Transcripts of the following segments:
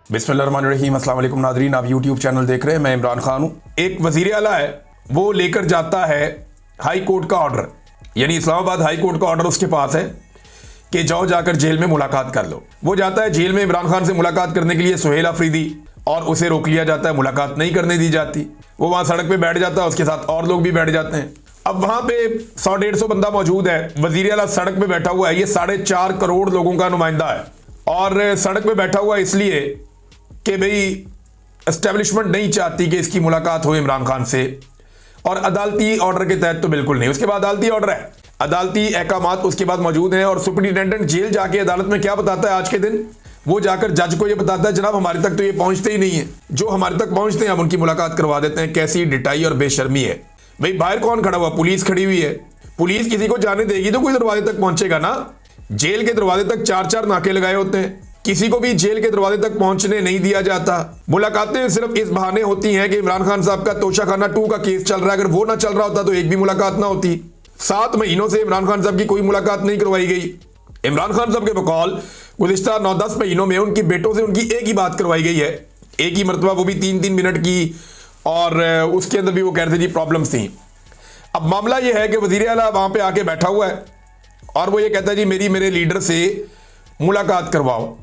बिस्मिल्लाहिर्रहमानिर्रहीम। अस्सलाम वालेकुम नाज़रीन, आप यूट्यूब चैनल देख रहे हैं। मैं इमरान खान हूँ। एक वज़ीर आला है, वो लेकर जाता है हाई कोर्ट का ऑर्डर, यानी इस्लामाबाद हाई कोर्ट का ऑर्डर उसके पास है कि जाओ जाकर जेल में मुलाकात कर लो। वो जाता है जेल में इमरान खान से मुलाकात करने के लिए, सुहेल अफरीदी, और उसे रोक लिया जाता है, मुलाकात नहीं करने दी जाती। वो वहां सड़क पे बैठ जाता है, उसके साथ और लोग भी बैठ जाते हैं। अब वहां पे 100-150 बंदा मौजूद है, वज़ीर आला सड़क पे बैठा हुआ है। ये 4.5 करोड़ लोगों का नुमाइंदा है और सड़क पे बैठा हुआ इसलिए कि भाई एस्टेब्लिशमेंट नहीं चाहती कि इसकी मुलाकात हो इमरान खान से, और अदालती ऑर्डर के तहत तो बिल्कुल नहीं। उसके बाद अदालती ऑर्डर है, अदालती अहकामात उसके बाद मौजूद हैं, और सुपरिटेंडेंट जेल जाके अदालत में क्या बताता है आज के दिन? वो जाकर जज को ये बताता है, जनाब हमारे तक तो ये पहुंचते ही नहीं है, जो हमारे तक पहुंचते हैं हम उनकी मुलाकात करवा देते हैं। कैसी डिटाई और बेशर्मी है भाई। बाहर कौन खड़ा हुआ? पुलिस खड़ी हुई है। पुलिस किसी को जाने देगी तो कोई दरवाजे तक पहुंचेगा ना। जेल के दरवाजे तक 4-4 नाके लगाए होते हैं, किसी को भी जेल के दरवाजे तक पहुंचने नहीं दिया जाता। मुलाकातें सिर्फ इस बहाने होती हैं कि इमरान खान साहब का तोशाखाना 2 का केस चल रहा है। अगर वो ना चल रहा होता तो एक भी मुलाकात ना होती। 7 महीनों से इमरान खान साहब की कोई मुलाकात नहीं करवाई गई। इमरान खान साहब के बकौल गुज़िश्ता 9-10 महीनों में उनकी बेटों से उनकी एक ही बात करवाई गई है, एक ही मरतबा, वो भी 3-3 मिनट की, और उसके अंदर भी वो कह रहे थे जी प्रॉब्लम्स थी। अब मामला ये है कि वज़ीर आला वहां पे आके बैठा हुआ है और वो ये कहता है जी मेरे लीडर से मुलाकात करवाओ,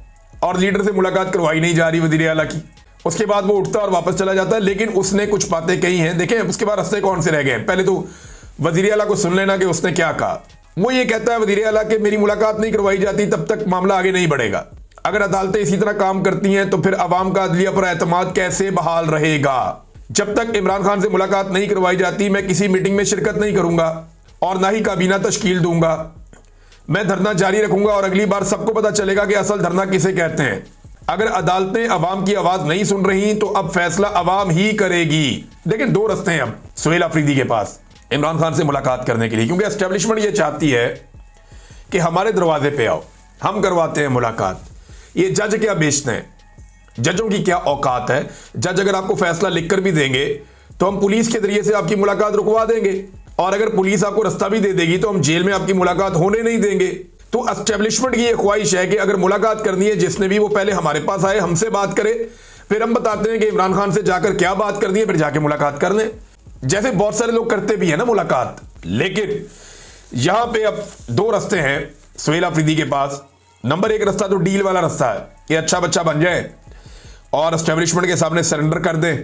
और लीडर से मुलाकात करवाई नहीं जा रही वज़ीर आला की। उसके बाद वो उठता और वापस चला जाता है, लेकिन उसने कुछ बातें कही हैं। देखें उसके बाद रास्ते कौन से रह गए। पहले तो वज़ीर आला को सुन लेना कि उसने क्या कहा। वो ये कहता है वज़ीर आला कि मेरी मुलाकात नहीं करवाई जाती तब तक मामला आगे नहीं बढ़ेगा। अगर अदालतें इसी तरह काम करती हैं तो फिर अवाम का अदलिया पर एतमाद कैसे बहाल रहेगा? जब तक इमरान खान से मुलाकात नहीं करवाई जाती मैं किसी मीटिंग में शिरकत नहीं करूंगा और ना ही काबीना तश्कील दूंगा। मैं धरना जारी रखूंगा और अगली बार सबको पता चलेगा कि असल धरना किसे कहते हैं। अगर अदालतें अवाम की आवाज नहीं सुन रही तो अब फैसला अवाम ही करेगी। लेकिन 2 रास्ते हैं अब सुहेल अफरीदी के पास इमरान खान से मुलाकात करने के लिए, क्योंकि एस्टेब्लिशमेंट ये चाहती है कि हमारे दरवाजे पे आओ, हम करवाते हैं मुलाकात। ये जज क्या बेचते हैं, जजों की क्या औकात है? जज अगर आपको फैसला लिखकर भी देंगे तो हम पुलिस के जरिए से आपकी मुलाकात रुकवा देंगे, और अगर पुलिस आपको रास्ता भी दे देगी तो हम जेल में आपकी मुलाकात होने नहीं देंगे। तो एस्टेब्लिशमेंट की यह ख्वाहिश है कि अगर मुलाकात करनी है जिसने भी, वो पहले हमारे पास आए, हमसे बात करे, फिर हम बताते हैं कि इमरान खान से जाकर क्या बात करनी है, फिर जाके मुलाकात कर लें, जैसे बहुत सारे लोग करते भी है ना मुलाकात। लेकिन यहां पे अब 2 रास्ते हैं सुहेल अफरीदी के पास। नंबर 1 रास्ता तो डील वाला रास्ता है कि अच्छा बच्चा बन जाए और एस्टेब्लिशमेंट के सामने सरेंडर कर दें।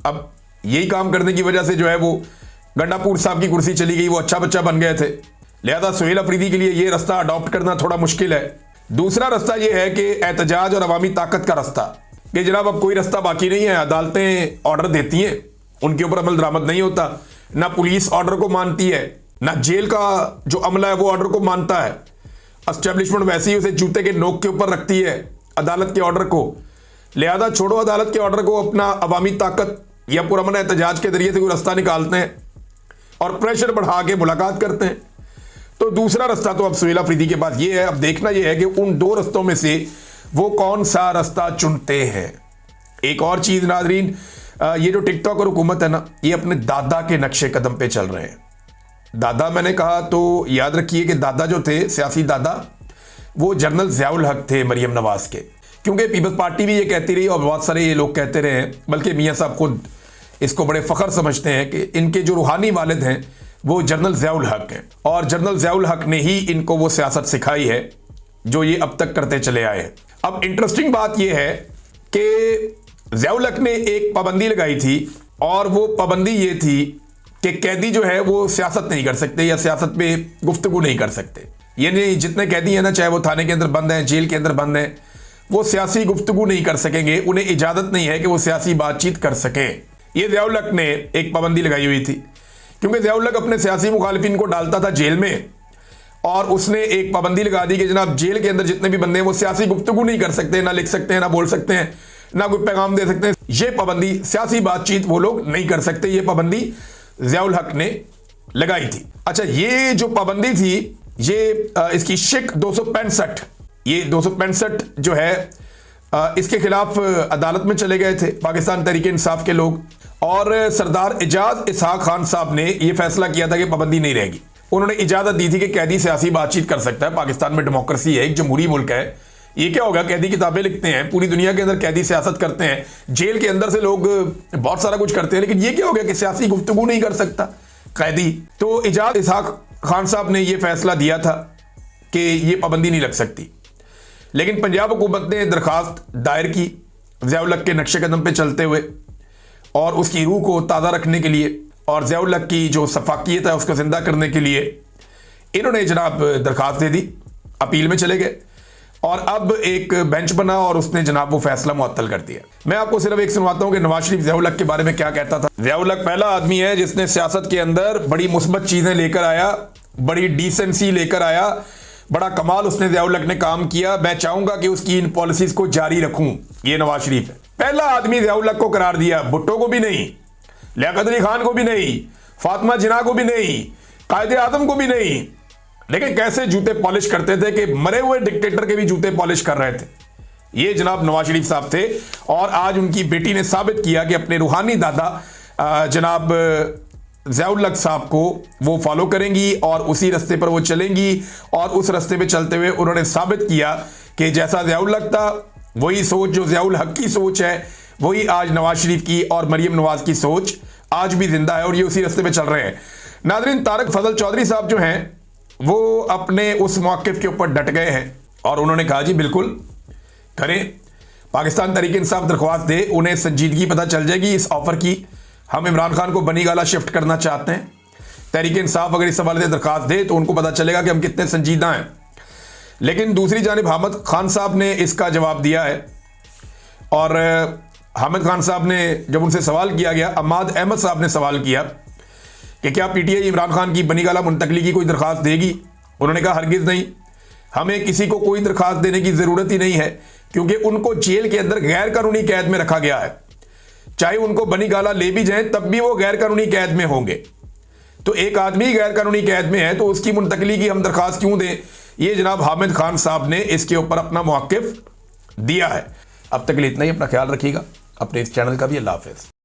अब यही काम करने की वजह से जो है वो गंडापुर साहब की कुर्सी चली गई, वो अच्छा बच्चा बन गए थे। लिहाजा सुहेल अफरीदी के लिए ये रास्ता अडॉप्ट करना थोड़ा मुश्किल है। दूसरा रास्ता ये है कि एहतजाज और अवामी ताकत का रास्ता, कि जनाब अब कोई रास्ता बाकी नहीं है। अदालतें ऑर्डर देती हैं, उनके ऊपर अमल दरामद नहीं होता, ना पुलिस ऑर्डर को मानती है, ना जेल का जो अमला है वो ऑर्डर को मानता है। एस्टेब्लिशमेंट वैसे ही उसे जूते के नोक के ऊपर रखती है अदालत के ऑर्डर को। लिहाजा छोड़ो अदालत के ऑर्डर को, अपना अवामी ताकत या पुरअमन एहतजाज के जरिए से कोई रास्ता निकालते हैं और प्रेशर बढ़ा के मुलाकात करते हैं। तो दूसरा रास्ता तो अब सुहेल अफरीदी के पास ये है। अब देखना यह है कि उन 2 रास्तों में से वो कौन सा रास्ता चुनते हैं। एक और चीज नाजरीन, ये जो टिकटॉक और हुकूमत है ना, ये अपने दादा के नक्शे कदम पे चल रहे हैं। दादा मैंने कहा तो याद रखिए कि दादा जो थे, सियासी दादा, वो जनरल ज़ियाउल हक थे मरियम नवाज के। क्योंकि पीपल्स पार्टी भी ये कहती रही और बहुत सारे ये लोग कहते रहे हैं, बल्कि मियाँ साहब खुद इसको बड़े फख्र समझते हैं कि इनके जो रूहानी वालिद हैं वो जनरल ज़ियाउल हक हैं, और जनरल ज़ियाउल हक ने ही इनको वो सियासत सिखाई है जो ये अब तक करते चले आए हैं। अब इंटरेस्टिंग बात ये है कि ज़ियाउल हक ने एक पाबंदी लगाई थी, और वो पाबंदी ये थी कि कैदी जो है वो सियासत नहीं कर सकते या सियासत पे गुफ्तगू नहीं कर सकते। यानी जितने कैदी हैं ना, चाहे वो थाने के अंदर बंद हैं, जेल के अंदर बंद हैं, वो सियासी गुफ्तगू नहीं कर सकेंगे, उन्हें इजाजत नहीं है कि वो सियासी बातचीत कर सकें। ये ज़ियाउल हक ने एक पाबंदी लगाई हुई थी, क्योंकि ज़ियाउल हक अपने सियासी मुखालिफिन को डालता था जेल में, और उसने एक पाबंदी लगा दी कि जनाब जेल के अंदर जितने भी बंदे हैं वो सियासी गुफ्तगू नहीं कर सकते, ना लिख सकते हैं, ना बोल सकते हैं, ना कोई पैगाम दे सकते हैं। ये पाबंदी, सियासी बातचीत वो लोग नहीं कर सकते, ये पाबंदी ज़ियाउल हक ने लगाई थी। अच्छा, ये जो पाबंदी थी, ये इसकी शिक 265, ये 265 जो है इसके खिलाफ अदालत में चले गए थे पाकिस्तान तहरीक इंसाफ के लोग, और सरदार एजाज इसहाक खान साहब ने यह फैसला किया था कि पाबंदी नहीं रहेगी। उन्होंने इजाजत दी थी कि कैदी सियासी बातचीत कर सकता है। पाकिस्तान में डेमोक्रेसी है, एक जमहूरी मुल्क है, ये क्या होगा, कैदी किताबें लिखते हैं, पूरी दुनिया के अंदर कैदी सियासत करते हैं, जेल के अंदर से लोग बहुत सारा कुछ करते हैं, लेकिन ये क्या हो गया कि सियासी गुफ्तगू नहीं कर सकता कैदी। तो इजाज इसहाक खान साहब ने यह फैसला दिया था कि ये पाबंदी नहीं लग सकती, लेकिन पंजाब हुकूमत ने दरखास्त दायर की ज़िया-उल हक के नक्शे कदम पे चलते हुए और उसकी रूह को ताज़ा रखने के लिए और ज़िया-उल हक की जो सफाकियत है उसको जिंदा करने के लिए इन्होंने जनाब दरखास्त दे दी, अपील में चले गए और अब एक बेंच बना और उसने जनाब वो फैसला मुअत्तल कर दिया। मैं आपको सिर्फ एक सुनवाता हूं कि नवाज शरीफ ज़िया-उल हक के बारे में क्या कहता था। ज़िया-उल हक पहला आदमी है जिसने सियासत के अंदर बड़ी मुस्बत चीजें लेकर आया, बड़ी डिसेंसी लेकर आया, बड़ा कमाल उसने ज़िया-उल हक ने काम किया। मैं चाहूंगा कि उसकी इन पॉलिसीज को जारी रखूं। ये नवाज शरीफ है, पहला आदमी ज़िया-उल हक को करार दिया, भुट्टो को भी नहीं, लियाकत अली खान को भी नहीं, फातिमा जिन्ना को भी नहीं, कायदे आजम को भी नहीं, लेकिन कैसे जूते पॉलिश करते थे कि मरे हुए डिक्टेटर के भी जूते पॉलिश कर रहे थे। ये जनाब नवाज शरीफ साहब थे और आज उनकी बेटी ने साबित किया कि अपने रूहानी दादा जनाब ज़िया-उल हक साहब को वो फॉलो करेंगी और उसी रास्ते पर वो चलेंगी और उस रास्ते पे चलते हुए उन्होंने साबित किया कि जैसा ज़िया-उल हक था वही सोच जो ज़िया-उल हक की सोच है, वही आज नवाज शरीफ की और मरियम नवाज की सोच आज भी जिंदा है और ये उसी रास्ते पे चल रहे हैं। नाज़रीन, तारक फजल चौधरी साहब जो हैं वो अपने उस मौक़िफ़ के ऊपर डट गए हैं और उन्होंने कहा जी बिल्कुल करें, पाकिस्तान तहरीक इंसाफ दरख्वास्त दे, उन्हें संजीदगी पता चल जाएगी इस ऑफर की। हम इमरान खान को बनी गाला शिफ्ट करना चाहते हैं, तहरीक इंसाफ अगर इस हवाले से दरख्वास्त दे तो उनको पता चलेगा कि हम कितने संजीदा हैं। लेकिन दूसरी जानिब हामिद खान साहब ने इसका जवाब दिया है और हामिद खान साहब ने जब उनसे सवाल किया गया, अम्माद अहमद साहब ने सवाल किया कि क्या पीटीआई इमरान खान की बनी गाला मुंतकली की कोई दरख्वास्त देगी, उन्होंने कहा हरगिज़ नहीं, हमें किसी को कोई दरख्वास्त देने की ज़रूरत ही नहीं है क्योंकि उनको जेल के अंदर गैर कानूनी कैद में रखा गया है। चाहे उनको बनी गाला ले भी जाएं तब भी वो गैर कानूनी कैद में होंगे। तो एक आदमी गैर कानूनी कैद में है तो उसकी मुंतकली की हम दरख्वास्त क्यों दें। ये जनाब हामिद खान साहब ने इसके ऊपर अपना मौक़िफ़ दिया है। अब तक के लिए इतना ही, अपना ख्याल रखिएगा, अपने इस चैनल का भी। अल्लाह हाफ़िज़।